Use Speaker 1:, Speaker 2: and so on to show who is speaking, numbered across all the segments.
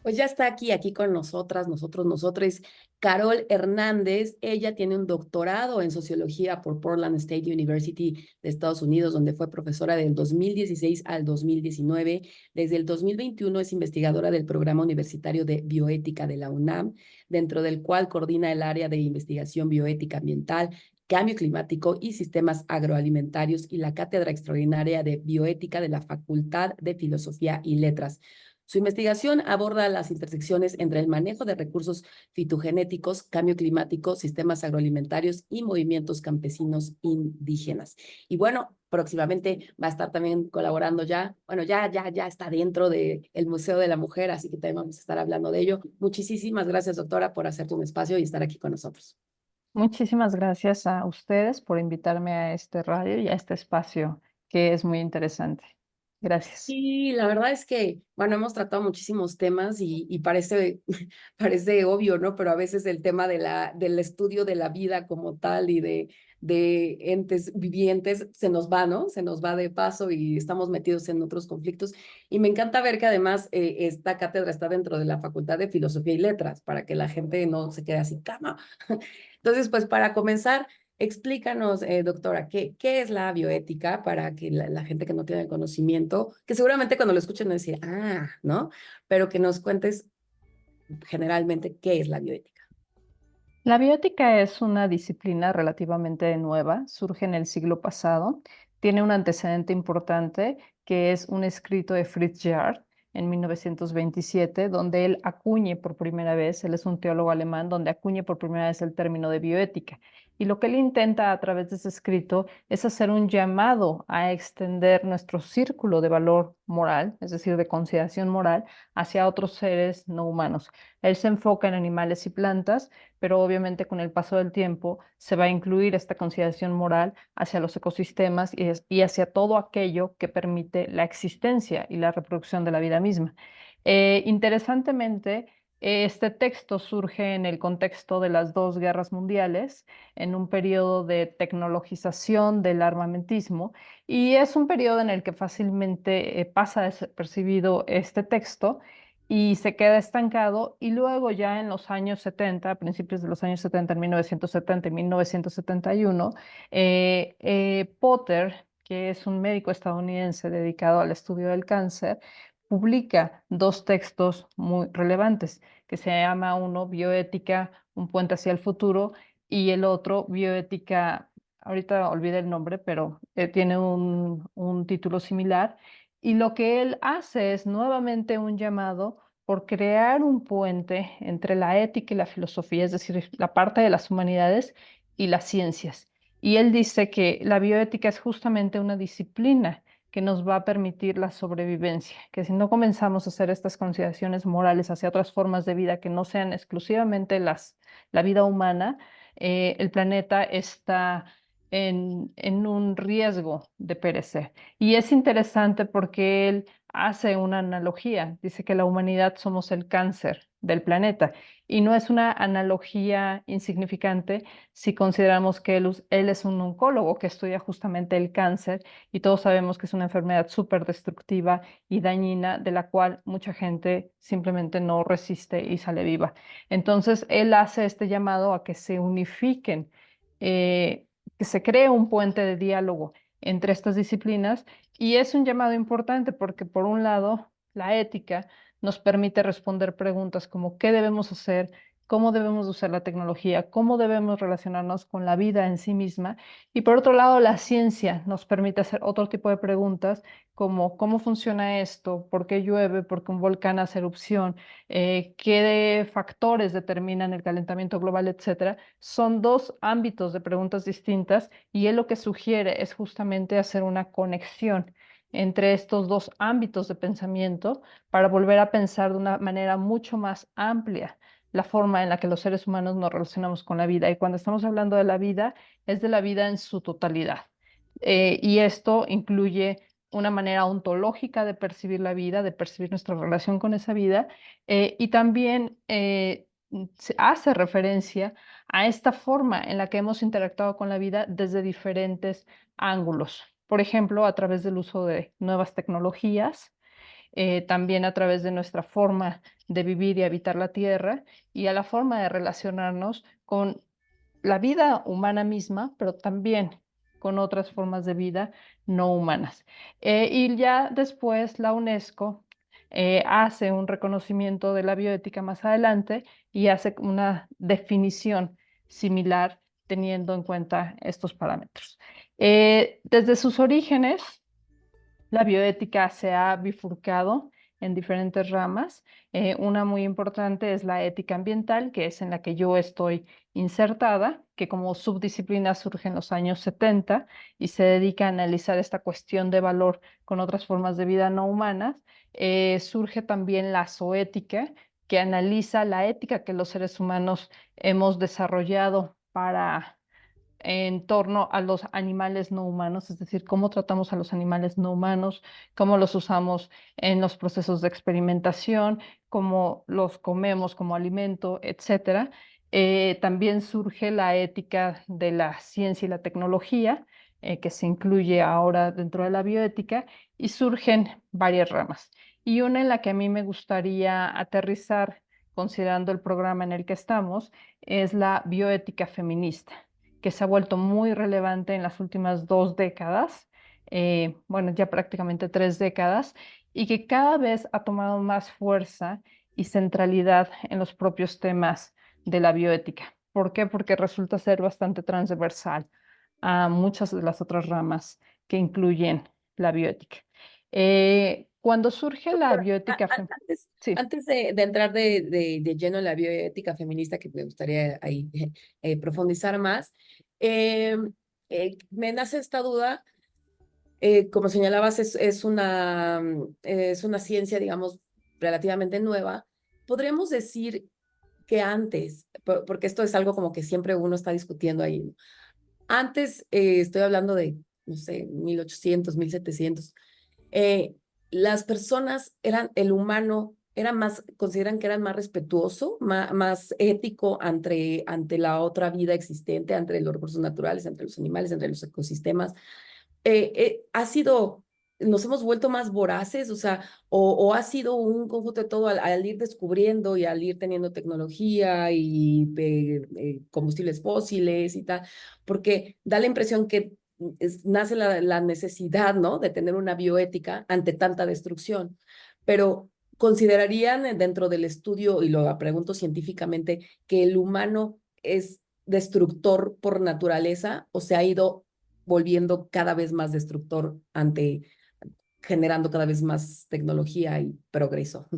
Speaker 1: Pues ya está aquí con nosotras, nosotros, Carol Hernández. Ella tiene un doctorado en sociología por Portland State University de Estados Unidos, donde fue profesora del 2016 al 2019. Desde el 2021 es investigadora del programa universitario de bioética de la UNAM, dentro del cual coordina el área de investigación bioética ambiental, cambio climático y sistemas agroalimentarios, y la cátedra extraordinaria de bioética de la Facultad de Filosofía y Letras. Su investigación aborda las intersecciones entre el manejo de recursos fitogenéticos, cambio climático, sistemas agroalimentarios y movimientos campesinos indígenas. Y bueno, próximamente va a estar también colaborando ya está dentro del Museo de la Mujer, así que también vamos a estar hablando de ello. Muchísimas gracias, doctora, por hacerte un espacio y estar aquí con nosotros.
Speaker 2: Muchísimas gracias a ustedes por invitarme a este radio y a este espacio que es muy interesante. Gracias.
Speaker 1: Y la verdad es que, bueno, hemos tratado muchísimos temas y parece, parece obvio, ¿no? Pero a veces el tema del estudio de la vida como tal y de entes vivientes se nos va, ¿no? Se nos va de paso y estamos metidos en otros conflictos. Y me encanta ver que además esta cátedra está dentro de la Facultad de Filosofía y Letras, para que la gente no se quede así, cama. Entonces, pues para comenzar, explícanos, doctora, ¿qué es la bioética para que la gente que no tiene el conocimiento, que seguramente cuando lo escuchen van a decir, ¿no? Pero que nos cuentes generalmente qué es la bioética.
Speaker 2: La bioética es una disciplina relativamente nueva, surge en el siglo pasado, tiene un antecedente importante que es un escrito de Fritz Jarr en 1927, donde él acuñe por primera vez, él es un teólogo alemán, donde acuñe por primera vez el término de bioética. Y lo que él intenta a través de ese escrito es hacer un llamado a extender nuestro círculo de valor moral, es decir, de consideración moral, hacia otros seres no humanos. Él se enfoca en animales y plantas, pero obviamente con el paso del tiempo se va a incluir esta consideración moral hacia los ecosistemas y hacia todo aquello que permite la existencia y la reproducción de la vida misma. Interesantemente, este texto surge en el contexto de las dos guerras mundiales, en un periodo de tecnologización del armamentismo, y es un periodo en el que fácilmente pasa desapercibido este texto y se queda estancado, y luego ya en los años 70, a principios de los años 70, en 1970 y 1971, Potter, que es un médico estadounidense dedicado al estudio del cáncer, publica dos textos muy relevantes, que se llama uno Bioética, un puente hacia el futuro, y el otro Bioética, ahorita olvidé el nombre, pero tiene un título similar. Y lo que él hace es nuevamente un llamado por crear un puente entre la ética y la filosofía, es decir, la parte de las humanidades y las ciencias. Y él dice que la bioética es justamente una disciplina que nos va a permitir la sobrevivencia, que si no comenzamos a hacer estas consideraciones morales hacia otras formas de vida que no sean exclusivamente la vida humana, el planeta está en un riesgo de perecer. Y es interesante porque él hace una analogía, dice que la humanidad somos el cáncer del planeta, y no es una analogía insignificante si consideramos que él es un oncólogo que estudia justamente el cáncer, y todos sabemos que es una enfermedad súper destructiva y dañina de la cual mucha gente simplemente no resiste y sale viva. Entonces, él hace este llamado a que se unifiquen, que se cree un puente de diálogo entre estas disciplinas, y es un llamado importante porque, por un lado, la ética nos permite responder preguntas como qué debemos hacer, cómo debemos usar la tecnología, cómo debemos relacionarnos con la vida en sí misma. Y por otro lado, la ciencia nos permite hacer otro tipo de preguntas como cómo funciona esto, por qué llueve, por qué un volcán hace erupción, qué factores determinan el calentamiento global, etcétera. Son dos ámbitos de preguntas distintas, y él lo que sugiere es justamente hacer una conexión entre estos dos ámbitos de pensamiento para volver a pensar de una manera mucho más amplia la forma en la que los seres humanos nos relacionamos con la vida. Y cuando estamos hablando de la vida, es de la vida en su totalidad. Y esto incluye una manera ontológica de percibir la vida, de percibir nuestra relación con esa vida, y también se hace referencia a esta forma en la que hemos interactuado con la vida desde diferentes ángulos. Por ejemplo, a través del uso de nuevas tecnologías, también a través de nuestra forma de vivir y habitar la Tierra y a la forma de relacionarnos con la vida humana misma, pero también con otras formas de vida no humanas. Y ya después la UNESCO hace un reconocimiento de la bioética más adelante y hace una definición similar teniendo en cuenta estos parámetros. Desde sus orígenes, la bioética se ha bifurcado en diferentes ramas. Una muy importante es la ética ambiental, que es en la que yo estoy insertada, que como subdisciplina surge en los años 70 y se dedica a analizar esta cuestión de valor con otras formas de vida no humanas. Surge también la zoética, que analiza la ética que los seres humanos hemos desarrollado para en torno a los animales no humanos, es decir, cómo tratamos a los animales no humanos, cómo los usamos en los procesos de experimentación, cómo los comemos como alimento, etcétera. También surge la ética de la ciencia y la tecnología, que se incluye ahora dentro de la bioética, y surgen varias ramas. Y una en la que a mí me gustaría aterrizar, considerando el programa en el que estamos, es la bioética feminista, que se ha vuelto muy relevante en las últimas 2 décadas, bueno, ya prácticamente 3 décadas, y que cada vez ha tomado más fuerza y centralidad en los propios temas de la bioética. ¿Por qué? Porque resulta ser bastante transversal a muchas de las otras ramas que incluyen la bioética. Cuando surge la
Speaker 1: Doctora,
Speaker 2: bioética,
Speaker 1: antes,
Speaker 2: sí.
Speaker 1: antes de entrar de lleno en la bioética feminista, que me gustaría ahí profundizar más, eh, me nace esta duda. Como señalabas, es una ciencia, digamos, relativamente nueva. Podríamos decir que antes, porque esto es algo como que siempre uno está discutiendo ahí, ¿no? Antes, estoy hablando de, no sé, 1800, 1700, eh, las personas eran, el humano era más, consideran que eran más respetuoso, más ético ante la otra vida existente, entre los recursos naturales, entre los animales, entre los ecosistemas. Ha sido, nos hemos vuelto más voraces, o sea, o ha sido un conjunto de todo al ir descubriendo y al ir teniendo tecnología y combustibles fósiles y tal, porque da la impresión que nace la necesidad, ¿no? De tener una bioética ante tanta destrucción, pero considerarían dentro del estudio, y lo pregunto científicamente, que el humano es destructor por naturaleza o se ha ido volviendo cada vez más destructor ante generando cada vez más tecnología y progreso.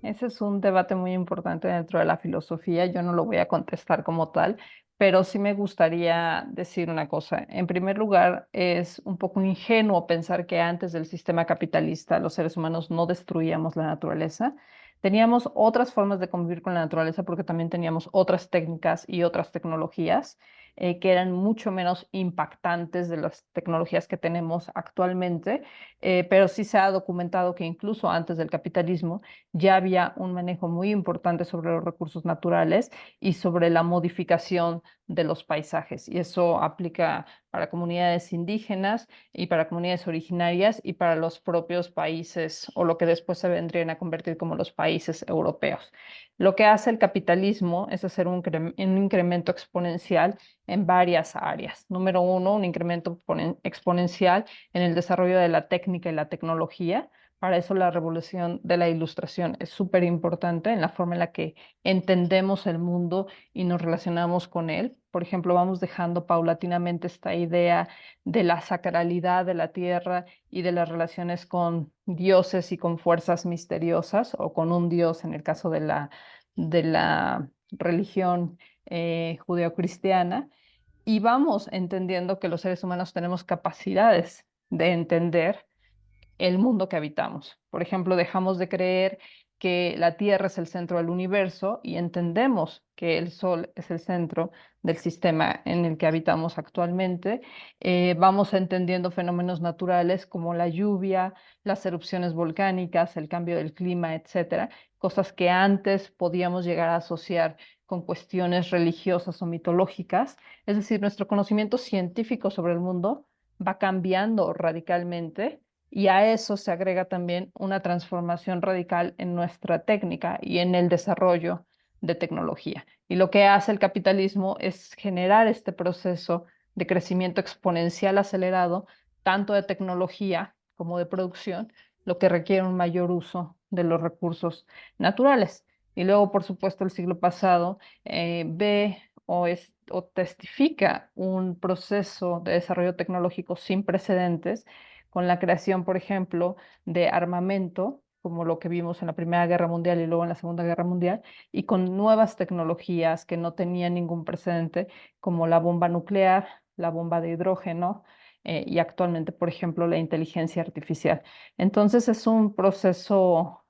Speaker 2: Ese es un debate muy importante dentro de la filosofía. Yo no lo voy a contestar como tal, pero sí me gustaría decir una cosa. En primer lugar, es un poco ingenuo pensar que antes del sistema capitalista los seres humanos no destruíamos la naturaleza. Teníamos otras formas de convivir con la naturaleza porque también teníamos otras técnicas y otras tecnologías que eran mucho menos impactantes de las tecnologías que tenemos actualmente, pero sí se ha documentado que incluso antes del capitalismo ya había un manejo muy importante sobre los recursos naturales y sobre la modificación de los paisajes. Y eso aplica para comunidades indígenas y para comunidades originarias y para los propios países o lo que después se vendrían a convertir como los países europeos. Lo que hace el capitalismo es hacer un incremento exponencial en varias áreas. Número uno, un incremento exponencial en el desarrollo de la técnica y la tecnología. Para eso la revolución de la ilustración es súper importante en la forma en la que entendemos el mundo y nos relacionamos con él. Por ejemplo, vamos dejando paulatinamente esta idea de la sacralidad de la tierra y de las relaciones con dioses y con fuerzas misteriosas o con un dios en el caso de la religión judeocristiana. Y vamos entendiendo que los seres humanos tenemos capacidades de entender el mundo que habitamos. Por ejemplo, dejamos de creer que la Tierra es el centro del universo y entendemos que el Sol es el centro del sistema en el que habitamos actualmente. Vamos entendiendo fenómenos naturales como la lluvia, las erupciones volcánicas, el cambio del clima, etcétera, cosas que antes podíamos llegar a asociar con cuestiones religiosas o mitológicas. Es decir, nuestro conocimiento científico sobre el mundo va cambiando radicalmente Y a eso se agrega también una transformación radical en nuestra técnica y en el desarrollo de tecnología. Y lo que hace el capitalismo es generar este proceso de crecimiento exponencial acelerado, tanto de tecnología como de producción, lo que requiere un mayor uso de los recursos naturales. Y luego, por supuesto, el siglo pasado ve o testifica un proceso de desarrollo tecnológico sin precedentes, con la creación, por ejemplo, de armamento, como lo que vimos en la Primera Guerra Mundial y luego en la Segunda Guerra Mundial, y con nuevas tecnologías que no tenían ningún precedente, como la bomba nuclear, la bomba de hidrógeno, y actualmente, por ejemplo, la inteligencia artificial. Entonces es un proceso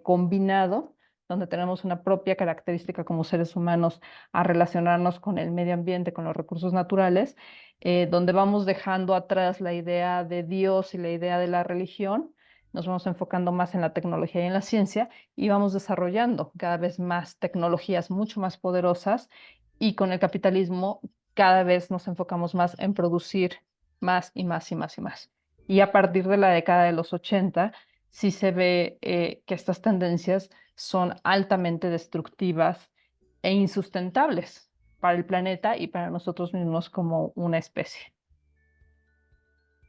Speaker 2: combinado, donde tenemos una propia característica como seres humanos a relacionarnos con el medio ambiente, con los recursos naturales, donde vamos dejando atrás la idea de Dios y la idea de la religión, nos vamos enfocando más en la tecnología y en la ciencia y vamos desarrollando cada vez más tecnologías mucho más poderosas, y con el capitalismo cada vez nos enfocamos más en producir más y más y más y más. Y a partir de la década de los 80 sí se ve que estas tendencias son altamente destructivas e insustentables para el planeta y para nosotros mismos como una especie.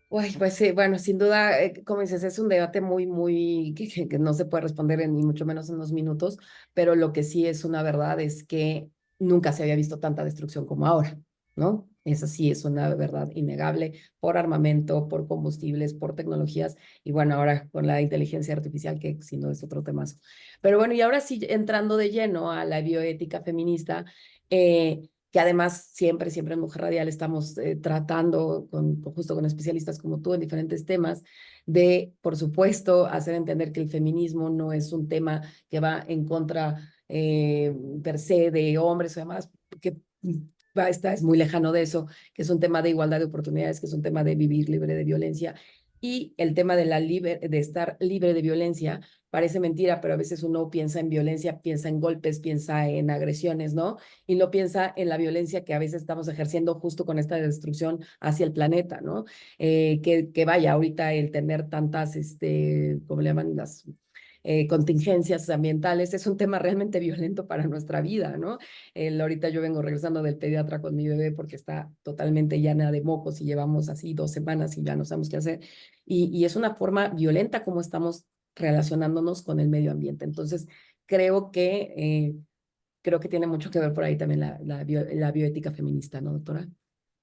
Speaker 1: Uy, pues sí, bueno, sin duda, como dices, es un debate muy, que no se puede responder ni mucho menos en 2 minutos, pero lo que sí es una verdad es que nunca se había visto tanta destrucción como ahora, ¿no? Esa sí es una verdad innegable por armamento, por combustibles, por tecnologías, y bueno, ahora con la inteligencia artificial, que si no es otro tema. Pero bueno, y ahora sí, entrando de lleno a la bioética feminista, que además siempre en Mujer Radial estamos tratando justo con especialistas como tú en diferentes temas, de, por supuesto, hacer entender que el feminismo no es un tema que va en contra per se de hombres o demás, que es muy lejano de eso, que es un tema de igualdad de oportunidades, que es un tema de vivir libre de violencia. Y el tema de estar libre de violencia parece mentira, pero a veces uno piensa en violencia, piensa en golpes, piensa en agresiones, ¿no? Y no piensa en la violencia que a veces estamos ejerciendo justo con esta destrucción hacia el planeta, ¿no? Que vaya, ahorita el tener tantas, ¿cómo le llaman? Las contingencias ambientales es un tema realmente violento para nuestra vida, ¿no? Ahorita yo vengo regresando del pediatra con mi bebé porque está totalmente llena de mocos y llevamos así 2 semanas y ya no sabemos qué hacer. Y es una forma violenta como estamos relacionándonos con el medio ambiente. Entonces, creo que creo que tiene mucho que ver por ahí también la bioética feminista, ¿no, doctora?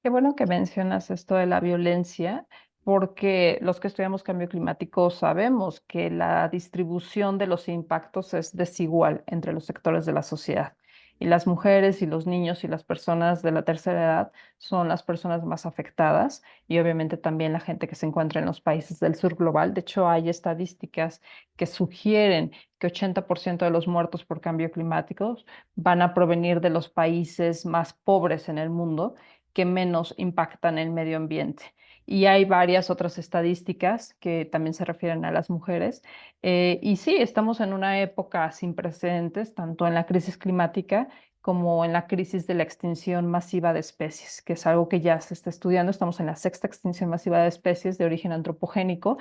Speaker 2: Qué bueno que mencionas esto de la violencia, porque los que estudiamos cambio climático sabemos que la distribución de los impactos es desigual entre los sectores de la sociedad. Y las mujeres y los niños y las personas de la tercera edad son las personas más afectadas, y obviamente también la gente que se encuentra en los países del sur global. De hecho, hay estadísticas que sugieren que 80% de los muertos por cambio climático van a provenir de los países más pobres en el mundo, que menos impactan el medio ambiente. Y hay varias otras estadísticas que también se refieren a las mujeres. Y sí, estamos en una época sin precedentes, tanto en la crisis climática como en la crisis de la extinción masiva de especies, que es algo que ya se está estudiando. Estamos en la sexta extinción masiva de especies de origen antropogénico.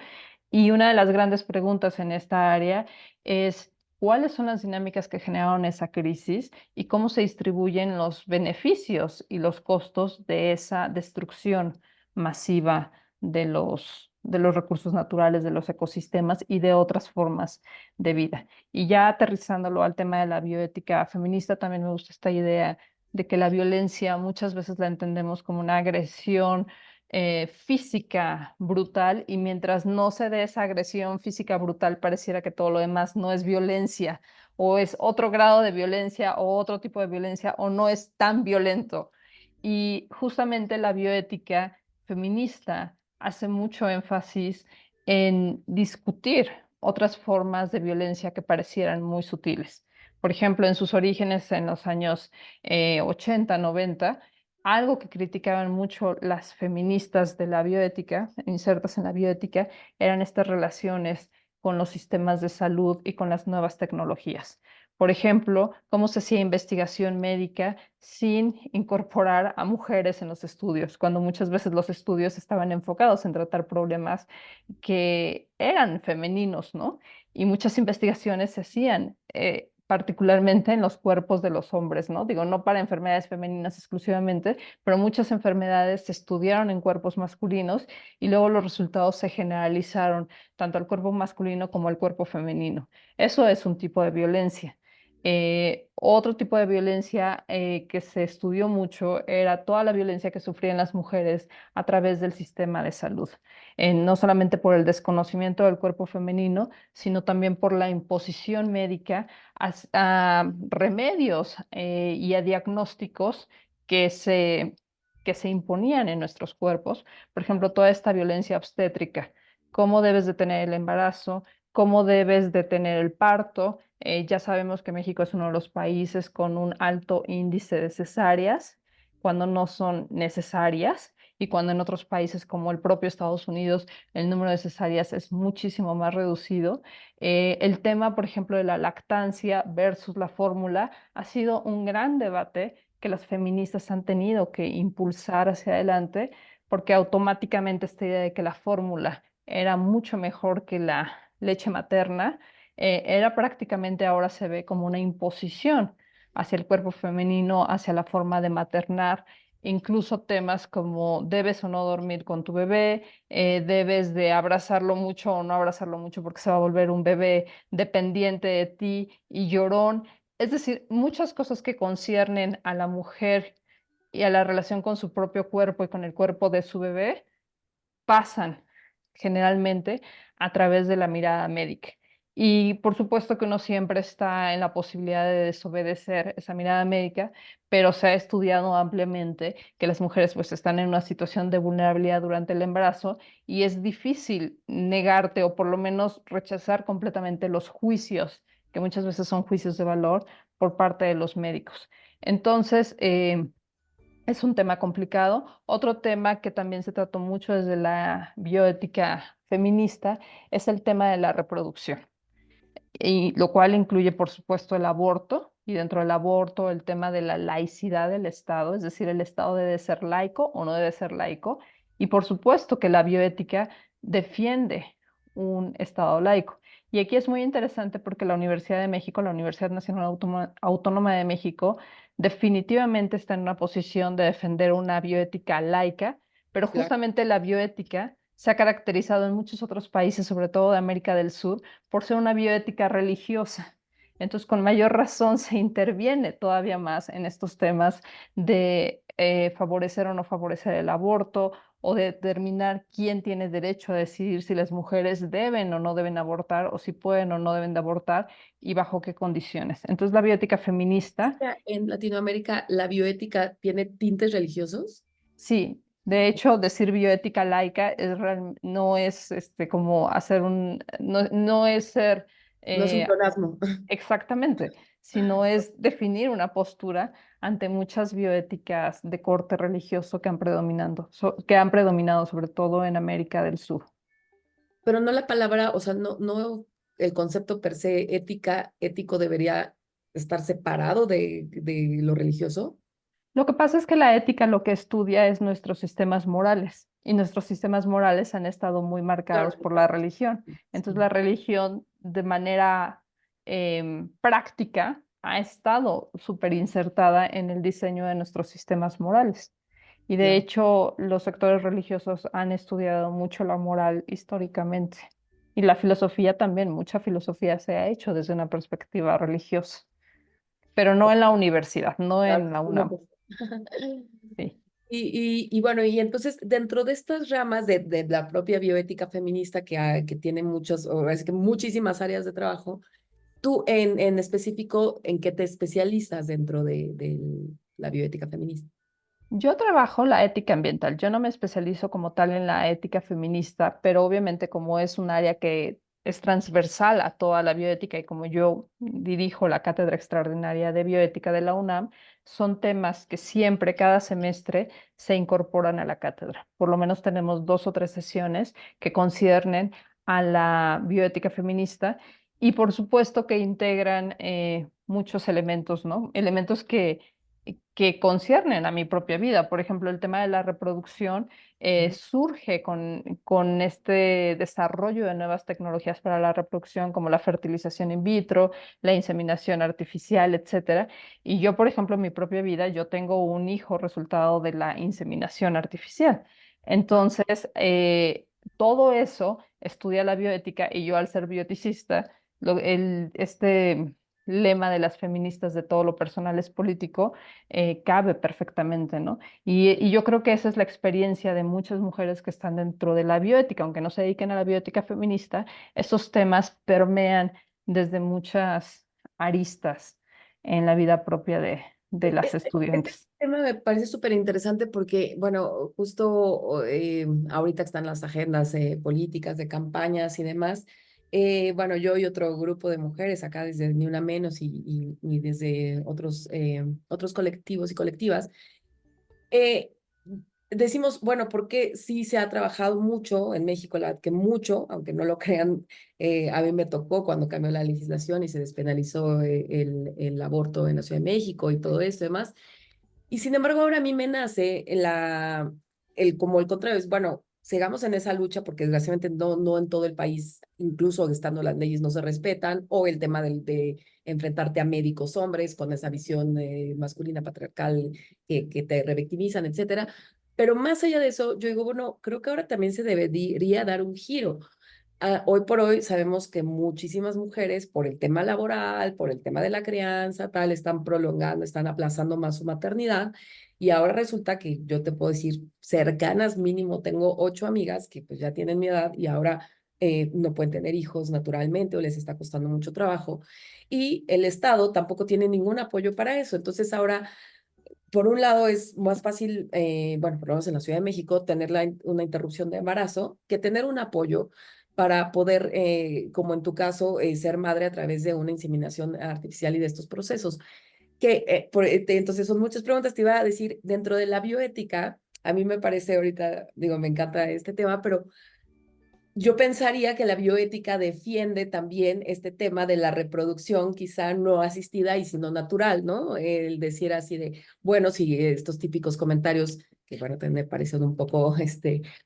Speaker 2: Y una de las grandes preguntas en esta área es: ¿cuáles son las dinámicas que generaron esa crisis y cómo se distribuyen los beneficios y los costos de esa destrucción masiva de los recursos naturales, de los ecosistemas y de otras formas de vida? Y ya aterrizándolo al tema de la bioética feminista, también me gusta esta idea de que la violencia muchas veces la entendemos como una agresión física brutal, y mientras no se dé esa agresión física brutal, pareciera que todo lo demás no es violencia, o es otro grado de violencia, o otro tipo de violencia, o no es tan violento. Y justamente la bioética feminista hace mucho énfasis en discutir otras formas de violencia que parecieran muy sutiles. Por ejemplo, en sus orígenes en los años 80, 90, algo que criticaban mucho las feministas de la bioética, insertas en la bioética, eran estas relaciones con los sistemas de salud y con las nuevas tecnologías. Por ejemplo, cómo se hacía investigación médica sin incorporar a mujeres en los estudios, cuando muchas veces los estudios estaban enfocados en tratar problemas que eran femeninos, ¿no? Y muchas investigaciones se hacían, particularmente en los cuerpos de los hombres, ¿no? Digo, no para enfermedades femeninas exclusivamente, pero muchas enfermedades se estudiaron en cuerpos masculinos y luego los resultados se generalizaron tanto al cuerpo masculino como al cuerpo femenino. Eso es un tipo de violencia. Otro tipo de violencia que se estudió mucho era toda la violencia que sufrían las mujeres a través del sistema de salud, no solamente por el desconocimiento del cuerpo femenino, sino también por la imposición médica a remedios y a diagnósticos que que se imponían en nuestros cuerpos. Por ejemplo, toda esta violencia obstétrica, cómo debes de tener el embarazo, cómo debes de tener el parto. Ya sabemos que México es uno de los países con un alto índice de cesáreas cuando no son necesarias y cuando en otros países como el propio Estados Unidos el número de cesáreas es muchísimo más reducido. El tema, por ejemplo, de la lactancia versus la fórmula ha sido un gran debate que las feministas han tenido que impulsar hacia adelante porque automáticamente esta idea de que la fórmula era mucho mejor que la leche materna, era prácticamente ahora se ve como una imposición hacia el cuerpo femenino, hacia la forma de maternar, incluso temas como debes o no dormir con tu bebé, debes de abrazarlo mucho o no abrazarlo mucho porque se va a volver un bebé dependiente de ti y llorón. Es decir, muchas cosas que conciernen a la mujer y a la relación con su propio cuerpo y con el cuerpo de su bebé pasan generalmente a través de la mirada médica. Y por supuesto que uno siempre está en la posibilidad de desobedecer esa mirada médica, pero se ha estudiado ampliamente que las mujeres pues están en una situación de vulnerabilidad durante el embarazo y es difícil negarte o por lo menos rechazar completamente los juicios, que muchas veces son juicios de valor por parte de los médicos. Entonces, es un tema complicado. Otro tema que también se trató mucho desde la bioética feminista es el tema de la reproducción, y lo cual incluye, por supuesto, el aborto, y dentro del aborto el tema de la laicidad del Estado, es decir, el Estado debe ser laico o no debe ser laico, y por supuesto que la bioética defiende un Estado laico. Y aquí es muy interesante porque la Universidad de México, la Universidad Nacional Autónoma de México, definitivamente está en una posición de defender una bioética laica, pero
Speaker 1: Claro.
Speaker 2: justamente la bioética se ha caracterizado en muchos otros países, sobre todo de América del Sur, por ser una bioética religiosa. Entonces, con mayor razón se interviene todavía más en estos temas de favorecer o no favorecer el aborto o de determinar quién tiene derecho a decidir si las mujeres deben o no deben abortar o si pueden o no deben de abortar y bajo qué condiciones. Entonces, la bioética feminista,
Speaker 1: En Latinoamérica, ¿la bioética tiene tintes religiosos?
Speaker 2: sí, de hecho, decir bioética laica no es como hacer no es ser
Speaker 1: No es un
Speaker 2: eh,
Speaker 1: pleonasmo.
Speaker 2: exactamente, sino es definir una postura ante muchas bioéticas de corte religioso que que han predominado sobre todo en América del Sur.
Speaker 1: Pero no la palabra, o sea, no el concepto per se ético debería estar separado de lo religioso.
Speaker 2: Lo que pasa es que la ética lo que estudia es nuestros sistemas morales y nuestros sistemas morales han estado muy
Speaker 1: Claro.
Speaker 2: marcados por la religión. Entonces
Speaker 1: Sí,
Speaker 2: la religión de manera práctica ha estado súper insertada en el diseño de nuestros sistemas morales. Y de
Speaker 1: ya.
Speaker 2: hecho los sectores religiosos han estudiado mucho la moral históricamente. Y la filosofía también, mucha filosofía se ha hecho desde una perspectiva religiosa, pero no en la universidad, no
Speaker 1: Claro,
Speaker 2: en la
Speaker 1: no,
Speaker 2: UNAM.
Speaker 1: pues.
Speaker 2: Sí.
Speaker 1: Y bueno, y entonces dentro de estas ramas de la propia bioética feminista que tiene muchas, o es que muchísimas áreas de trabajo, tú en específico, ¿en qué te especializas dentro de la bioética feminista?
Speaker 2: Yo trabajo la ética ambiental. Yo no me especializo como tal en la ética feminista, pero obviamente como es un área que es transversal a toda la bioética y como yo dirijo la Cátedra Extraordinaria de Bioética de la UNAM, son temas que siempre, cada semestre, se incorporan a la cátedra. Por lo menos tenemos 2 o 3 sesiones que conciernen a la bioética feminista y por supuesto que integran muchos elementos, ¿no? Elementos que conciernen a mi propia vida. Por ejemplo, el tema de la reproducción surge con este desarrollo de nuevas tecnologías para la reproducción, como la fertilización in vitro, la inseminación artificial, etcétera. Y yo, por ejemplo, en mi propia vida, yo tengo un hijo resultado de la inseminación artificial. Entonces, todo eso estudia la bioética y yo al ser bioticista, este lema de las feministas de todo lo personal es político, cabe perfectamente, ¿no? Y yo creo que esa es la experiencia de muchas mujeres que están dentro de la bioética, aunque no se dediquen a la bioética feminista, esos temas permean desde muchas aristas en la vida propia de las
Speaker 1: Este
Speaker 2: estudiantes.
Speaker 1: tema me parece súper interesante porque, bueno, justo ahorita están las agendas políticas de campañas y demás. Bueno, yo y otro grupo de mujeres acá desde Ni Una Menos y desde otros colectivos y colectivas, eh, decimos, bueno, porque sí se ha trabajado mucho en México, la que mucho, aunque no lo crean, a mí me tocó cuando cambió la legislación y se despenalizó el aborto en la Ciudad de México y todo esto y demás. Y sin embargo, ahora a mí me nace como el contrario, es bueno, sigamos en esa lucha porque desgraciadamente no en todo el país, incluso estando las leyes, no se respetan, o el tema de enfrentarte a médicos hombres con esa visión masculina patriarcal que te revictimizan, etcétera. Pero más allá de eso, yo digo, bueno, creo que ahora también se debería dar un giro. Hoy por hoy sabemos que muchísimas mujeres, por el tema laboral, por el tema de la crianza, tal, están prolongando, están aplazando más su maternidad. Y ahora resulta que yo te puedo decir, cercanas mínimo, tengo 8 amigas que pues ya tienen mi edad y ahora no pueden tener hijos naturalmente o les está costando mucho trabajo. Y el Estado tampoco tiene ningún apoyo para eso. Entonces ahora por un lado es más fácil, bueno, por lo menos en la Ciudad de México, tener una interrupción de embarazo que tener un apoyo para poder, como en tu caso, ser madre a través de una inseminación artificial y de estos procesos. Entonces son muchas preguntas. Te iba a decir, dentro de la bioética, a mí me parece ahorita, digo, me encanta este tema, pero yo pensaría que la bioética defiende también este tema de la reproducción, quizá no asistida y sino natural, ¿no? El decir así de, bueno, sí, estos típicos comentarios que, bueno, también me parecen un poco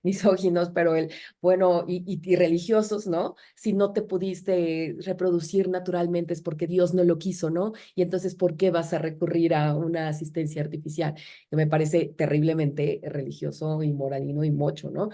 Speaker 1: misóginos, pero bueno, y religiosos, ¿no? Si no te pudiste reproducir naturalmente es porque Dios no lo quiso, ¿no? Y entonces, ¿por qué vas a recurrir a una asistencia artificial? Que me parece terriblemente religioso y moralino y mocho, ¿no?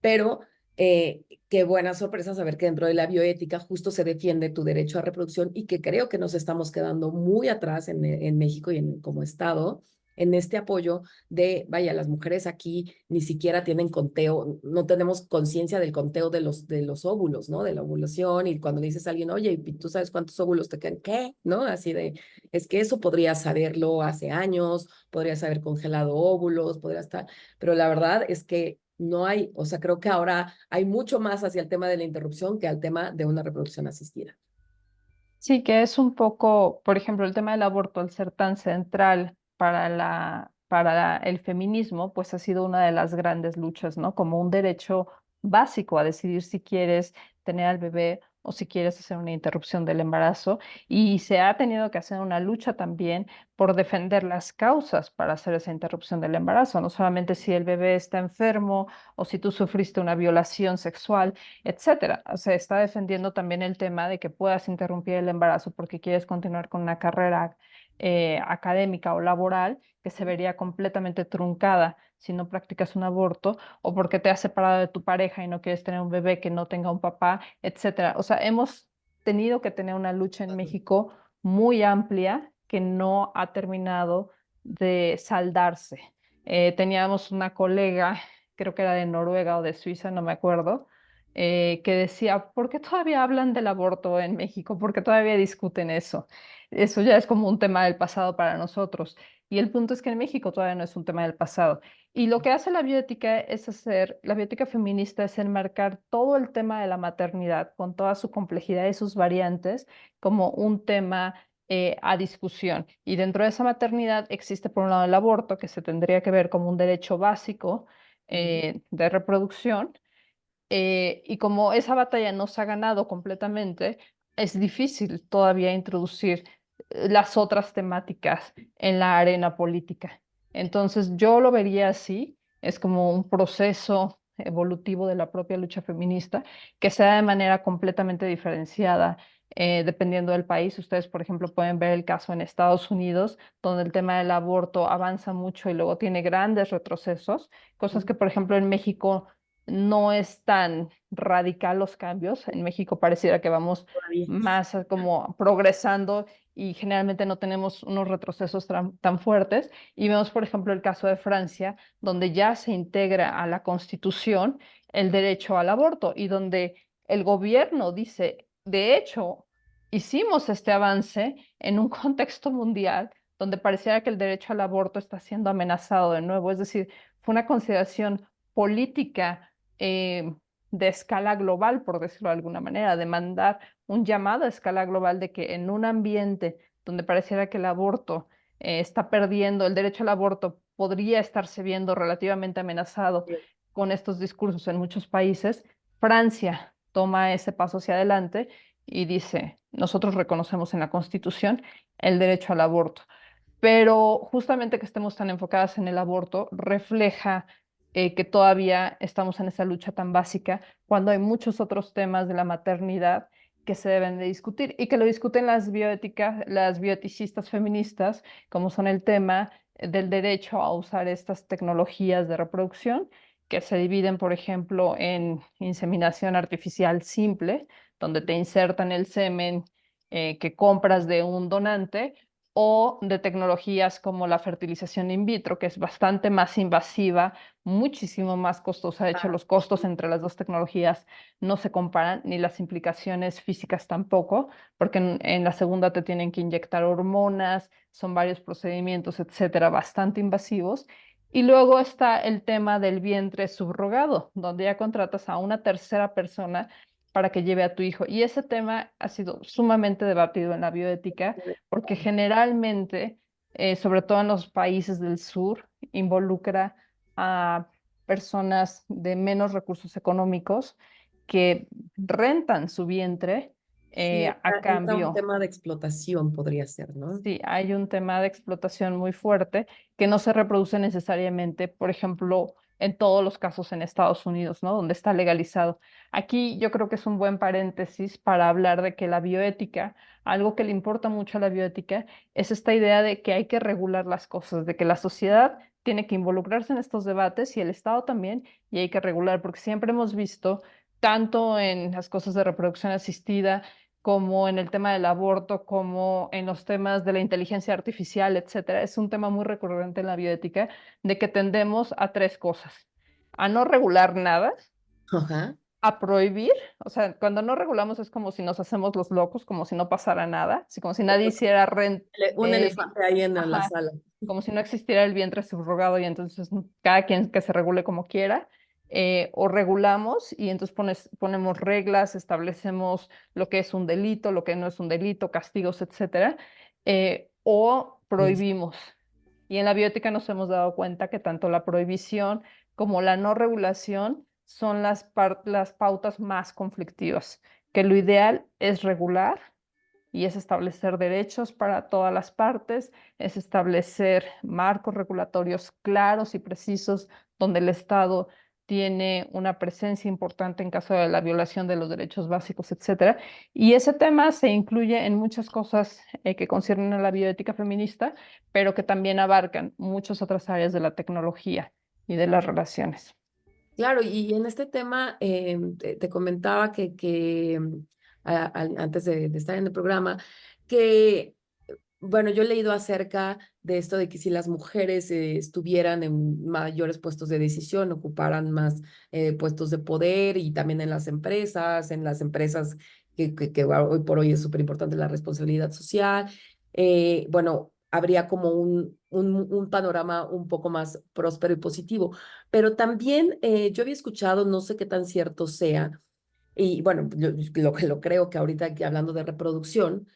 Speaker 1: Pero qué buena sorpresa saber que dentro de la bioética justo se defiende tu derecho a reproducción y que creo que nos estamos quedando muy atrás en México y como Estado en este apoyo de, vaya, las mujeres aquí ni siquiera tienen conteo, no tenemos conciencia del conteo de los óvulos, ¿no? De la ovulación y cuando le dices a alguien, oye, ¿y tú sabes cuántos óvulos te quedan? ¿Qué? ¿No? Así de, es que eso podría saberlo hace años, podrías haber congelado óvulos, podría estar, pero la verdad es que no hay, o sea, creo que ahora hay mucho más hacia el tema de la interrupción que al tema de una reproducción asistida.
Speaker 2: Sí, que es un poco, por ejemplo, el tema del aborto, al ser tan central para el feminismo, pues ha sido una de las grandes luchas, ¿no? Como un derecho básico a decidir si quieres tener al bebé o si quieres hacer una interrupción del embarazo. Y se ha tenido que hacer una lucha también por defender las causas para hacer esa interrupción del embarazo, no solamente si el bebé está enfermo o si tú sufriste una violación sexual, etcétera. Se está defendiendo también el tema de que puedas interrumpir el embarazo porque quieres continuar con una carrera académica o laboral que se vería completamente truncada si no practicas un aborto, o porque te has separado de tu pareja y no quieres tener un bebé que no tenga un papá, etcétera. O sea, hemos tenido que tener una lucha en México muy amplia que no ha terminado de saldarse. Teníamos una colega, creo que era de Noruega o de Suiza, no me acuerdo, que decía, ¿por qué todavía hablan del aborto en México? ¿Por qué todavía discuten eso? Eso ya es como un tema del pasado para nosotros. Y el punto es que en México todavía no es un tema del pasado. Y lo que hace la bioética es hacer, la bioética feminista es enmarcar todo el tema de la maternidad con toda su complejidad y sus variantes como un tema a discusión. Y dentro de esa maternidad existe por un lado el aborto, que se tendría que ver como un derecho básico
Speaker 1: Ujú.
Speaker 2: de reproducción, Y como esa batalla no se ha ganado completamente, es difícil todavía introducir las otras temáticas en la arena política. Entonces, yo lo vería así, es como un proceso evolutivo de la propia lucha feminista, que se da de manera completamente diferenciada, dependiendo del país. Ustedes, por ejemplo, pueden ver el caso en Estados Unidos, donde el tema del aborto avanza mucho y luego tiene grandes retrocesos, cosas que, por ejemplo, en México no es tan radical los cambios. En México pareciera que vamos
Speaker 1: Todavía.
Speaker 2: más como progresando y generalmente no tenemos unos retrocesos tan fuertes. Y vemos, por ejemplo, el caso de Francia, donde ya se integra a la Constitución el derecho al aborto y donde el gobierno dice, de hecho, hicimos este avance en un contexto mundial donde pareciera que el derecho al aborto está siendo amenazado de nuevo. Es decir, fue una consideración política eh, de escala global, por decirlo de alguna manera, de mandar un llamado a escala global de que en un ambiente donde pareciera que el aborto está perdiendo, el derecho al aborto podría estarse viendo relativamente amenazado con estos discursos en muchos países, Francia toma ese paso hacia adelante y dice, nosotros reconocemos en la Constitución el derecho al aborto. Pero justamente que estemos tan enfocadas en el aborto refleja que todavía estamos en esa lucha tan básica cuando hay muchos otros temas de la maternidad que se deben de discutir y que lo discuten las bioéticas, las bioeticistas feministas, como son el tema del derecho a usar estas tecnologías de reproducción, que se dividen, por ejemplo, en inseminación artificial simple, donde te insertan el semen que compras de un donante, o de tecnologías como la fertilización in vitro, que es bastante más invasiva, muchísimo más costosa. De hecho, los costos entre las dos tecnologías no se comparan, ni las implicaciones físicas tampoco, porque en la segunda te tienen que inyectar hormonas, son varios procedimientos, etcétera, bastante invasivos. Y luego está el tema del vientre subrogado, donde ya contratas a una tercera persona para que lleve a tu hijo. Y ese tema ha sido sumamente debatido en la bioética porque generalmente, sobre todo en los países del sur, involucra a personas de menos recursos económicos que rentan su vientre
Speaker 1: Sí,
Speaker 2: a
Speaker 1: entra un
Speaker 2: cambio.
Speaker 1: tema de explotación, podría ser, ¿no?
Speaker 2: Sí, hay un tema de explotación muy fuerte que no se reproduce necesariamente, por ejemplo, en todos los casos en Estados Unidos, ¿no? Donde está legalizado. Aquí yo creo que es un buen paréntesis para hablar de que la bioética, algo que le importa mucho a la bioética, es esta idea de que hay que regular las cosas, de que la sociedad tiene que involucrarse en estos debates y el Estado también, y hay que regular, porque siempre hemos visto, tanto en las cosas de reproducción asistida, como en el tema del aborto, como en los temas de la inteligencia artificial, etcétera. Es un tema muy recurrente en la bioética de que tendemos a tres cosas: a no regular nada,
Speaker 1: Ajá.
Speaker 2: a prohibir, o sea, cuando no regulamos es como si nos hacemos los locos, como si no pasara nada, así como si nadie hiciera
Speaker 1: Un elefante ahí en la
Speaker 2: ajá,
Speaker 1: sala.
Speaker 2: como si no existiera el vientre subrogado y entonces cada quien que se regule como quiera, o regulamos y entonces ponemos reglas, establecemos lo que es un delito, lo que no es un delito, castigos, etcétera, o prohibimos. Y en la bioética nos hemos dado cuenta que tanto la prohibición como la no regulación son las pautas más conflictivas, que lo ideal es regular y es establecer derechos para todas las partes, es establecer marcos regulatorios claros y precisos donde el Estado tiene una presencia importante en caso de la violación de los derechos básicos, etcétera. Y ese tema se incluye en muchas cosas que conciernen a la bioética feminista, pero que también abarcan muchas otras áreas de la tecnología y de las relaciones.
Speaker 1: Claro, y en este tema te comentaba antes de estar en el programa, que bueno, yo he leído acerca de esto de que si las mujeres estuvieran en mayores puestos de decisión, ocuparan más puestos de poder y también en las empresas que hoy por hoy es súper importante la responsabilidad social, bueno, habría como un panorama un poco más próspero y positivo. Pero también yo había escuchado, no sé qué tan cierto sea, y bueno, lo que lo creo que ahorita que hablando de reproducción,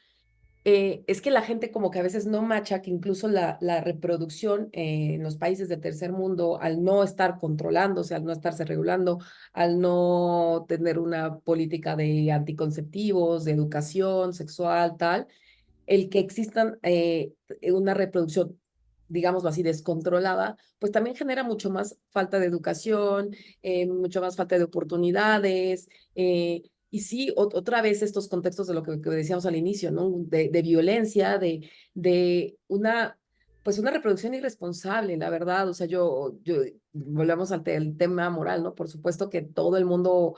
Speaker 1: Es que la gente como que a veces no macha que incluso la reproducción en los países del tercer mundo, al no estar controlándose, al no estarse regulando, al no tener una política de anticonceptivos, de educación sexual, tal, el que existan una reproducción, digámoslo así, descontrolada, pues también genera mucho más falta de educación, mucho más falta de oportunidades. Y sí, otra vez estos contextos de lo que decíamos al inicio, ¿no? De violencia, de una, pues una reproducción irresponsable, la verdad. O sea, volvemos al el tema moral, ¿no? Por supuesto que todo el mundo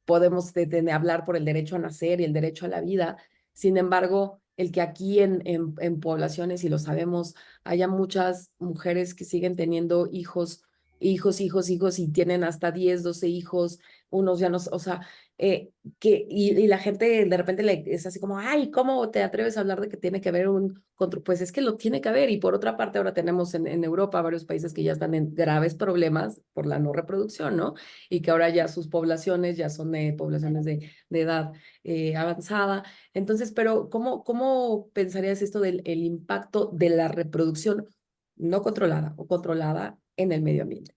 Speaker 1: podemos hablar por el derecho a nacer y el derecho a la vida. Sin embargo, el que aquí en poblaciones, y lo sabemos, haya muchas mujeres que siguen teniendo hijos, hijos, y tienen hasta 10 12 hijos, unos ya no, o sea, y la gente de repente es así como, ay, ¿cómo te atreves a hablar de que tiene que haber un control? Pues es que lo tiene que haber. Y por otra parte, ahora tenemos en Europa varios países que ya están en graves problemas por la no reproducción, ¿no? Y que ahora ya sus poblaciones ya son poblaciones de edad avanzada. Entonces, pero ¿cómo pensarías esto del el impacto de la reproducción no controlada o controlada en el medio ambiente?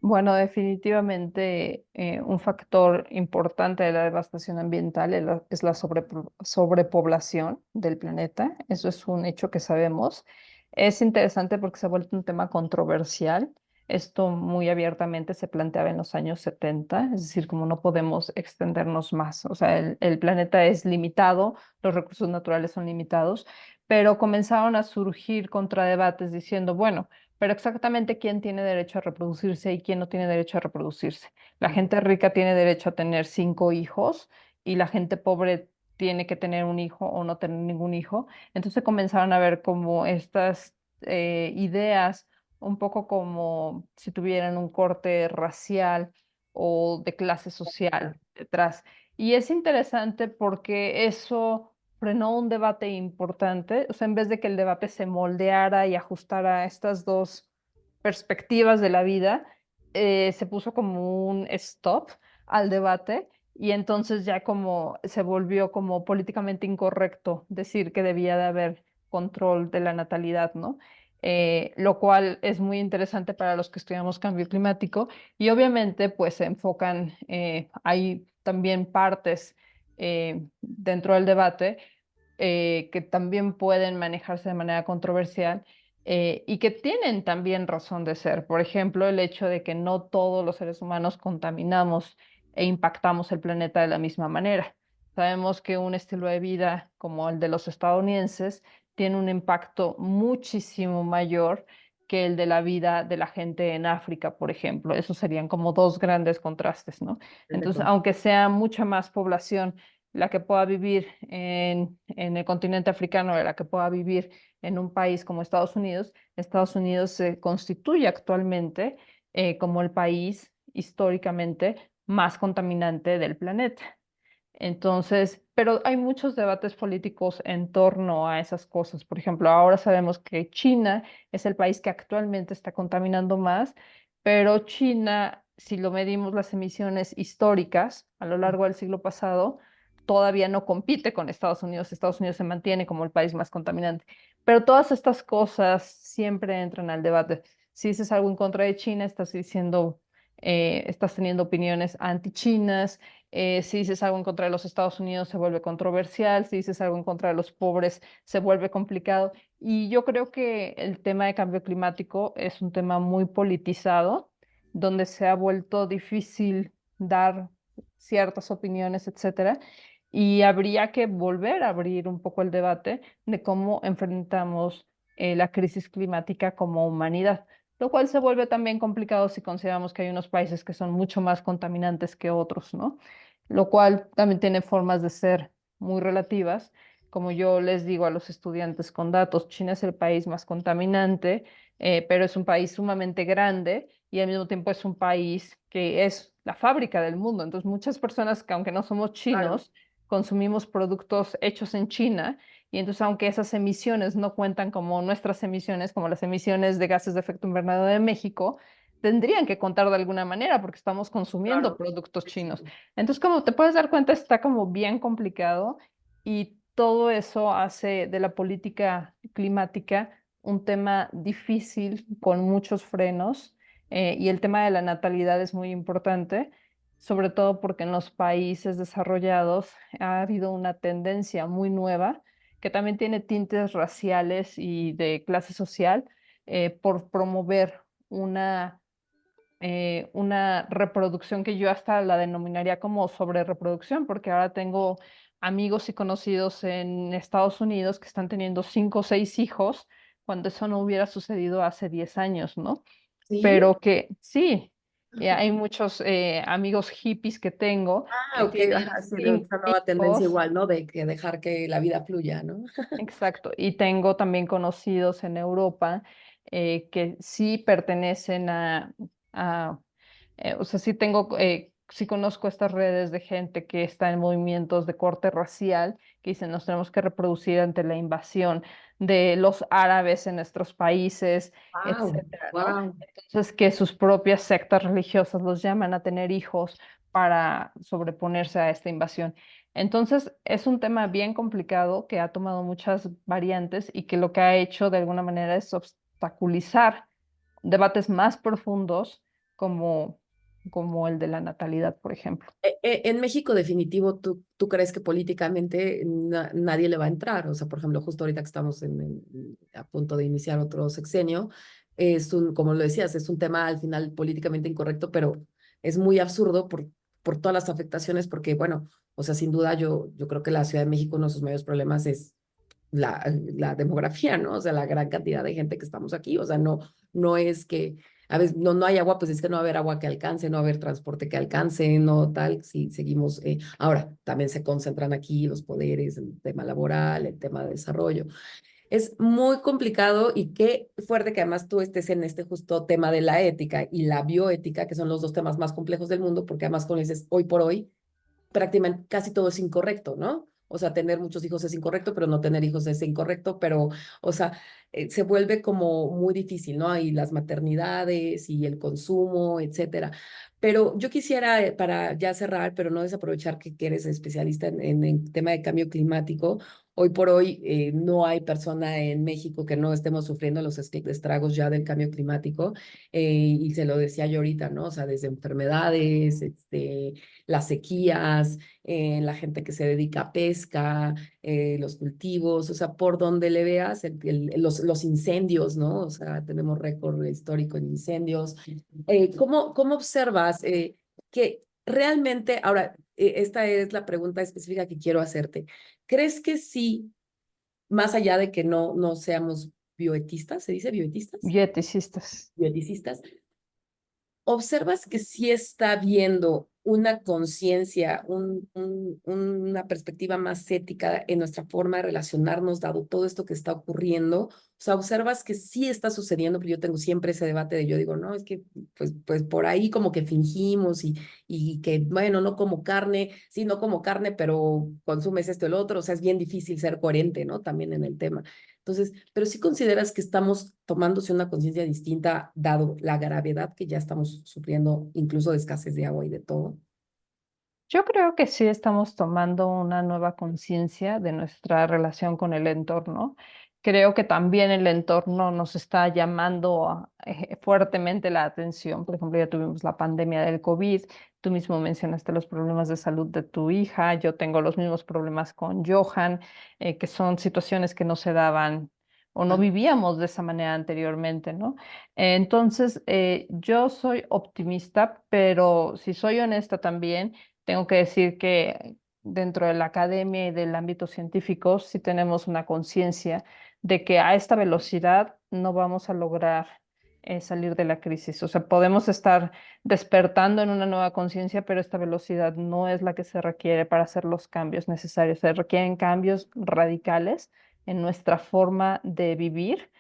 Speaker 2: Bueno, definitivamente un factor importante de la devastación ambiental es la sobrepoblación del planeta. Eso es un hecho que sabemos. Es interesante porque se ha vuelto un tema controversial. Esto muy abiertamente se planteaba en los años 70, es decir, como no podemos extendernos más. O sea, el planeta es limitado, los recursos naturales son limitados, pero comenzaron a surgir contradebates diciendo, bueno, pero exactamente quién tiene derecho a reproducirse y quién no tiene derecho a reproducirse. La gente rica tiene derecho a tener 5 hijos y la gente pobre tiene que tener un hijo o no tener ningún hijo. Entonces comenzaron a ver como estas ideas, un poco como si tuvieran un corte racial o de clase social detrás. Y es interesante porque eso frenó un debate importante, o sea, en vez de que el debate se moldeara y ajustara a estas dos perspectivas de la vida, se puso como un stop al debate y entonces ya como se volvió como políticamente incorrecto decir que debía de haber control de la natalidad, ¿no? Lo cual es muy interesante para los que estudiamos cambio climático y obviamente pues se enfocan, hay también partes dentro del debate que también pueden manejarse de manera controversial y que tienen también razón de ser. Por ejemplo, el hecho de que no todos los seres humanos contaminamos e impactamos el planeta de la misma manera. Sabemos que un estilo de vida como el de los estadounidenses tiene un impacto muchísimo mayor que el de la vida de la gente en África, por ejemplo. Esos serían como dos grandes contrastes, ¿no?
Speaker 1: Estoy de
Speaker 2: Entonces,
Speaker 1: acuerdo.
Speaker 2: aunque sea mucha más población la que pueda vivir en el continente africano, de la que pueda vivir en un país como Estados Unidos se constituye actualmente como el país históricamente más contaminante del planeta. Entonces, pero hay muchos debates políticos en torno a esas cosas. Por ejemplo, ahora sabemos que China es el país que actualmente está contaminando más, pero China, si lo medimos las emisiones históricas a lo largo del siglo pasado, todavía no compite con Estados Unidos. Estados Unidos se mantiene como el país más contaminante. Pero todas estas cosas siempre entran al debate. Si dices algo en contra de China, estás diciendo, estás teniendo opiniones anti-chinas. Si dices algo en contra de los Estados Unidos se vuelve controversial, si dices algo en contra de los pobres se vuelve complicado. Y yo creo que el tema de cambio climático es un tema muy politizado, donde se ha vuelto difícil dar ciertas opiniones, etcétera. Y habría que volver a abrir un poco el debate de cómo enfrentamos la crisis climática como humanidad, lo cual se vuelve también complicado si consideramos que hay unos países que son mucho más contaminantes que otros, ¿no? Lo cual también tiene formas de ser muy relativas. Como yo les digo a los estudiantes con datos, China es el país más contaminante, pero es un país sumamente grande y al mismo tiempo es un país que es la fábrica del mundo. Entonces, muchas personas que aunque no somos
Speaker 1: Claro,
Speaker 2: chinos, consumimos productos hechos en China y entonces aunque esas emisiones no cuentan como nuestras emisiones, como las emisiones de gases de efecto invernadero de México, tendrían que contar de alguna manera porque estamos consumiendo
Speaker 1: claro.
Speaker 2: productos
Speaker 1: Sí, sí,
Speaker 2: chinos.
Speaker 1: sí.
Speaker 2: Entonces, como te puedes dar cuenta, está como bien complicado y todo eso hace de la política climática un tema difícil con muchos frenos, y el tema de la natalidad es muy importante, sobre todo porque en los países desarrollados ha habido una tendencia muy nueva que también tiene tintes raciales y de clase social, por promover una reproducción que yo hasta la denominaría como sobrereproducción, porque ahora tengo amigos y conocidos en Estados Unidos que están teniendo 5 o 6 hijos, cuando eso no hubiera sucedido hace 10 años, ¿no?
Speaker 1: ¿Sí?
Speaker 2: Pero que sí, hay muchos, amigos hippies que tengo
Speaker 1: Ah,
Speaker 2: que
Speaker 1: ok,
Speaker 2: tienen
Speaker 1: ajá, sí, de
Speaker 2: 5
Speaker 1: esa nueva tendencia
Speaker 2: hijos.
Speaker 1: igual, ¿no? De que dejar que la vida fluya, ¿no?
Speaker 2: Exacto, y tengo también conocidos en Europa, que sí pertenecen a o sea, sí conozco estas redes de gente que está en movimientos de corte racial, que dicen nos tenemos que reproducir ante la invasión de los árabes en nuestros países,
Speaker 1: Wow,
Speaker 2: etcétera, ¿no?
Speaker 1: wow.
Speaker 2: Entonces, que sus propias sectas religiosas los llaman a tener hijos para sobreponerse a esta invasión. Entonces, es un tema bien complicado que ha tomado muchas variantes y que lo que ha hecho de alguna manera es obstaculizar debates más profundos como, como el de la natalidad, por ejemplo.
Speaker 1: En México, definitivo, ¿tú crees que políticamente nadie le va a entrar? O sea, por ejemplo, justo ahorita que estamos a punto de iniciar otro sexenio, como lo decías, es un tema al final políticamente incorrecto, pero es muy absurdo por todas las afectaciones, porque, bueno, o sea, sin duda yo creo que la Ciudad de México, uno de sus mayores problemas es la demografía, ¿no? O sea, la gran cantidad de gente que estamos aquí, o sea, no es que a veces no hay agua, pues es que no va a haber agua que alcance, no va a haber transporte que alcance, no tal, si seguimos. Ahora, también se concentran aquí los poderes, el tema laboral, el tema de desarrollo. Es muy complicado y qué fuerte que además tú estés en este justo tema de la ética y la bioética, que son los dos temas más complejos del mundo, porque además con dices, hoy por hoy prácticamente casi todo es incorrecto, ¿no? O sea, tener muchos hijos es incorrecto, pero no tener hijos es incorrecto, pero, o sea, se vuelve como muy difícil, ¿no? Y las maternidades y el consumo, etcétera. Pero yo quisiera, para ya cerrar, pero no desaprovechar que eres especialista en el tema de cambio climático. Hoy por hoy no hay persona en México que no estemos sufriendo los estragos ya del cambio climático. Y se lo decía yo ahorita, ¿no? O sea, desde enfermedades, las sequías, la gente que se dedica a pesca, los cultivos, o sea, por donde le veas, los incendios, ¿no? O sea, tenemos récord histórico en incendios. ¿Cómo observas que realmente, ahora, esta es la pregunta específica que quiero hacerte, ¿crees que sí, más allá de que no seamos bioetistas, se dice bioetistas?
Speaker 2: Bioeticistas.
Speaker 1: Bioeticistas, observas que sí está viendo una conciencia, una perspectiva más ética en nuestra forma de relacionarnos, dado todo esto que está ocurriendo. O sea, observas que sí está sucediendo, pero yo tengo siempre ese debate de yo digo, no, es que pues por ahí como que fingimos y que, bueno, no como carne, sí, no como carne, pero consumes esto y el otro. O sea, es bien difícil ser coherente, ¿no? También en el tema. Entonces, pero sí consideras que estamos tomándose una conciencia distinta, dado la gravedad que ya estamos sufriendo, incluso de escasez de agua y de todo.
Speaker 2: Yo creo que sí estamos tomando una nueva conciencia de nuestra relación con el entorno. Creo que también el entorno nos está llamando fuertemente la atención. Por ejemplo, ya tuvimos la pandemia del COVID. Tú mismo mencionaste los problemas de salud de tu hija. Yo tengo los mismos problemas con Johan, que son situaciones que no se daban o no
Speaker 1: Ah,
Speaker 2: vivíamos de esa manera anteriormente, ¿no? Entonces, yo soy optimista, pero si soy honesta también, tengo que decir que dentro de la academia y del ámbito científico sí tenemos una conciencia de que a esta velocidad no vamos a lograr salir de la crisis. O sea, podemos estar despertando en una nueva conciencia, pero esta velocidad no es la que se requiere para hacer los cambios necesarios. Se requieren cambios radicales en nuestra forma de vivir,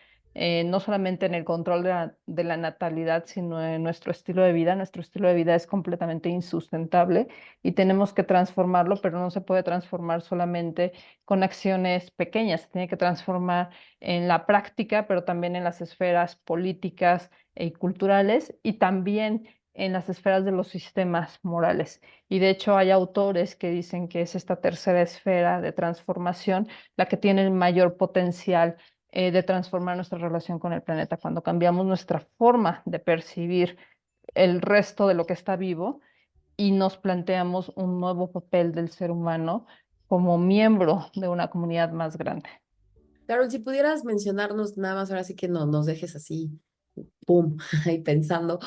Speaker 2: no solamente en el control de la natalidad, sino en nuestro estilo de vida. Nuestro estilo de vida es completamente insustentable y tenemos que transformarlo, pero no se puede transformar solamente con acciones pequeñas, se tiene que transformar en la práctica, pero también en las esferas políticas y culturales, y también en las esferas de los sistemas morales. Y de hecho hay autores que dicen que es esta tercera esfera de transformación la que tiene el mayor potencial de transformar nuestra relación con el planeta. Cuando cambiamos nuestra forma de percibir el resto de lo que está vivo y nos planteamos un nuevo papel del ser humano como miembro de una comunidad más grande.
Speaker 1: Carol, si pudieras mencionarnos nada más, ahora sí que no nos dejes así, pum, ahí pensando,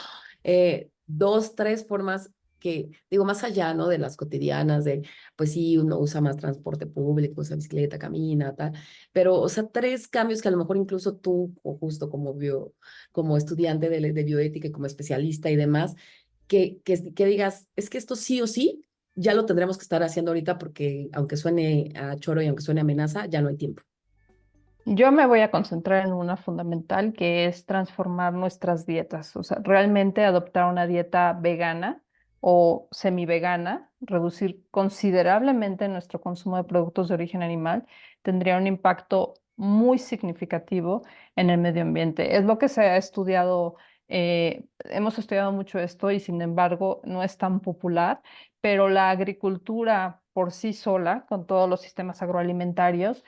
Speaker 1: dos, tres formas que, digo, más allá, ¿no? De las cotidianas, de, pues sí, uno usa más transporte público, usa bicicleta, camina, tal, pero, o sea, tres cambios que a lo mejor incluso tú, o justo como estudiante de bioética y como especialista y demás, que digas, es que esto sí o sí, ya lo tendremos que estar haciendo ahorita porque aunque suene a choro y aunque suene a amenaza, ya no hay tiempo.
Speaker 2: Yo me voy a concentrar en una fundamental que es transformar nuestras dietas, o sea, realmente adoptar una dieta vegana o semivegana, reducir considerablemente nuestro consumo de productos de origen animal, tendría un impacto muy significativo en el medio ambiente. Es lo que se ha estudiado, hemos estudiado mucho esto y sin embargo no es tan popular, pero la agricultura por sí sola, con todos los sistemas agroalimentarios,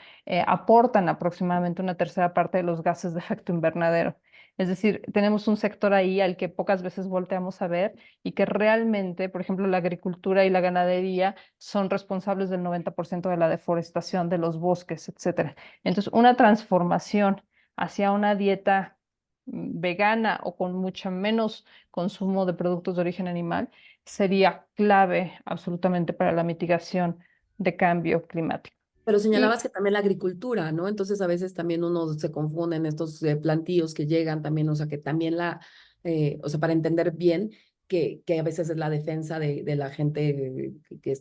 Speaker 2: aportan aproximadamente una tercera parte de los gases de efecto invernadero. Es decir, tenemos un sector ahí al que pocas veces volteamos a ver y que realmente, por ejemplo, la agricultura y la ganadería son responsables del 90% de la deforestación de los bosques, etcétera. Entonces, una transformación hacia una dieta vegana o con mucho menos consumo de productos de origen animal sería clave absolutamente para la mitigación de cambio climático.
Speaker 1: Pero
Speaker 2: Y
Speaker 1: señalabas que también la agricultura, ¿no? Entonces a veces también uno se confunde en estos plantíos que llegan también, o sea, que también o sea, para entender bien que a veces es la defensa de la gente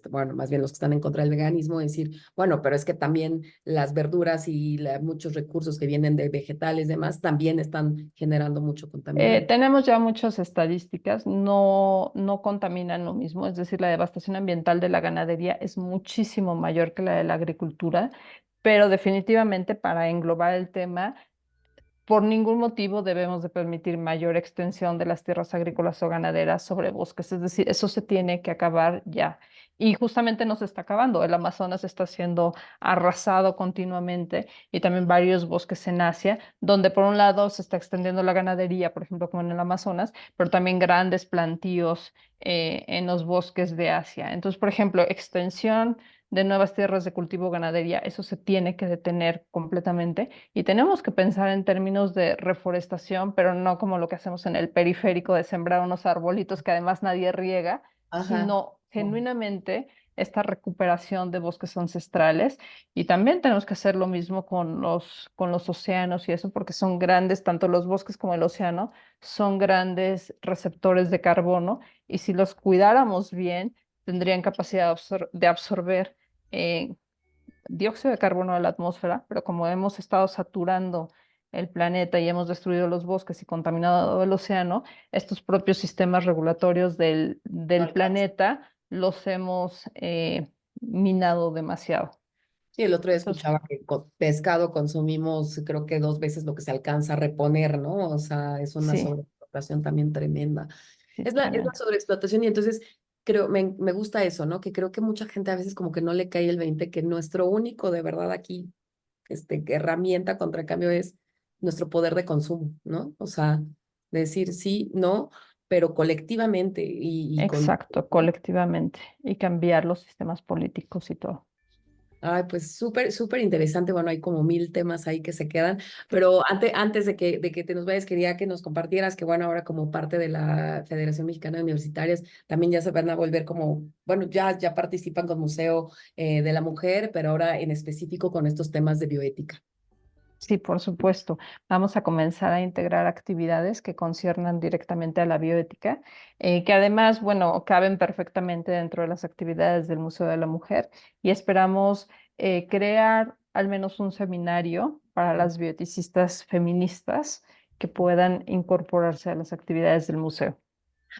Speaker 1: bueno, más bien los que están en contra del veganismo, decir, bueno, pero es que también las verduras y muchos recursos que vienen de vegetales y demás también están generando mucho contaminante.
Speaker 2: tenemos ya muchas estadísticas, no contaminan lo mismo, es decir, la devastación ambiental de la ganadería es muchísimo mayor que la de la agricultura, pero definitivamente para englobar el tema, por ningún motivo debemos de permitir mayor extensión de las tierras agrícolas o ganaderas sobre bosques, es decir, eso se tiene que acabar ya. Y justamente no se está acabando, el Amazonas está siendo arrasado continuamente y también varios bosques en Asia, donde por un lado se está extendiendo la ganadería, por ejemplo, como en el Amazonas, pero también grandes plantíos en los bosques de Asia. Entonces, por ejemplo, extensión de nuevas tierras de cultivo ganadería, eso se tiene que detener completamente y tenemos que pensar en términos de reforestación, pero no como lo que hacemos en el periférico de sembrar unos arbolitos que además nadie riega,
Speaker 1: Ajá.
Speaker 2: sino genuinamente esta recuperación de bosques ancestrales. Y también tenemos que hacer lo mismo con los océanos y eso, porque son grandes, tanto los bosques como el océano, son grandes receptores de carbono y si los cuidáramos bien, tendrían capacidad de absorber eh, dióxido de carbono de la atmósfera, pero como hemos estado saturando el planeta y hemos destruido los bosques y contaminado el océano, estos propios sistemas regulatorios
Speaker 1: No
Speaker 2: del
Speaker 1: alcanza.
Speaker 2: planeta los hemos minado demasiado.
Speaker 1: Sí, el otro día
Speaker 2: Entonces,
Speaker 1: escuchaba que pescado consumimos creo que dos veces lo que se alcanza a reponer, ¿no? O sea, es una
Speaker 2: sí,
Speaker 1: sobreexplotación también tremenda.
Speaker 2: sí,
Speaker 1: Es la
Speaker 2: tremendo.
Speaker 1: sobreexplotación y entonces me gusta eso, ¿no? Que creo que mucha gente a veces como que no le cae el 20 que nuestro único de verdad aquí, herramienta contra el cambio es nuestro poder de consumo, ¿no? O sea, decir sí, no, pero colectivamente y con...
Speaker 2: Exacto, colectivamente y cambiar los sistemas políticos y todo.
Speaker 1: Ay, pues súper, súper interesante. Bueno, hay como mil temas ahí que se quedan, pero antes de que te nos vayas, quería que nos compartieras que, bueno, ahora como parte de la Federación Mexicana de Universitarias, también ya se van a volver como, bueno, ya participan con Museo de la Mujer, pero ahora en específico con estos temas de bioética.
Speaker 2: Sí, por supuesto. Vamos a comenzar a integrar actividades que conciernan directamente a la bioética, que además, bueno, caben perfectamente dentro de las actividades del Museo de la Mujer y esperamos crear al menos un seminario para las bioeticistas feministas que puedan incorporarse a las actividades del museo.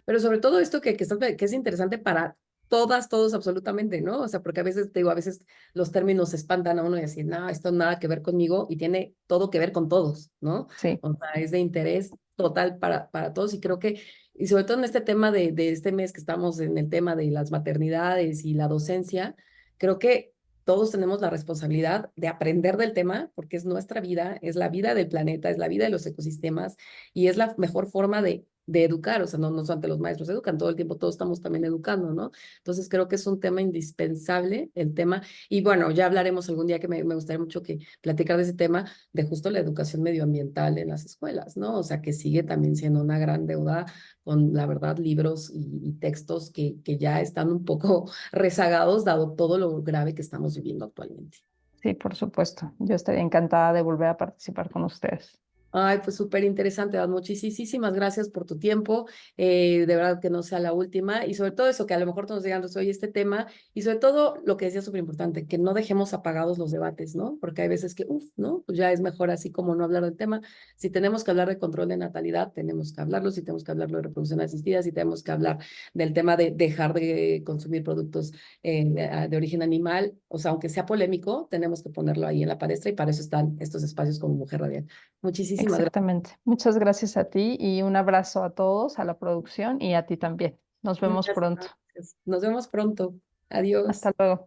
Speaker 1: Pero sobre todo esto que es interesante para todas, todos absolutamente, ¿no? O sea, porque a veces, te digo, a veces los términos espantan a uno y decir, no, esto nada que ver conmigo y tiene todo que ver con todos, ¿no?
Speaker 2: Sí.
Speaker 1: O sea, es de interés total para todos y creo que Y sobre todo en este tema de este mes que estamos en el tema de las maternidades y la docencia, creo que todos tenemos la responsabilidad de aprender del tema porque es nuestra vida, es la vida del planeta, es la vida de los ecosistemas y es la mejor forma de educar. O sea, no solamente los maestros educan, todo el tiempo todos estamos también educando, ¿no? Entonces creo que es un tema indispensable el tema. Y bueno, ya hablaremos algún día que me gustaría mucho que platicar de ese tema, de justo la educación medioambiental en las escuelas, ¿no? O sea, que sigue también siendo una gran deuda con, la verdad, libros y textos que ya están un poco rezagados, dado todo lo grave que estamos viviendo actualmente.
Speaker 2: Sí, por supuesto. Yo estaría encantada de volver a participar con ustedes.
Speaker 1: Ay, pues súper interesante, Dad. Muchísimas gracias por tu tiempo. De verdad que no sea la última. Y sobre todo eso, que a lo mejor nos digan, oye, este tema. Y sobre todo lo que decía súper importante, que no dejemos apagados los debates, ¿no? Porque hay veces que, uff, ¿no? Pues ya es mejor así como no hablar del tema. Si tenemos que hablar de control de natalidad, tenemos que hablarlo. Si tenemos que hablarlo de reproducción asistida, si tenemos que hablar del tema de dejar de consumir productos de origen animal. O sea, aunque sea polémico, tenemos que ponerlo ahí en la palestra y para eso están estos espacios como Mujer Radial. Muchísimas gracias.
Speaker 2: Exactamente. Muchas gracias a ti y un abrazo a todos, a la producción y a ti también. Nos vemos
Speaker 1: Muchas
Speaker 2: pronto.
Speaker 1: gracias. Nos vemos pronto. Adiós.
Speaker 2: Hasta luego.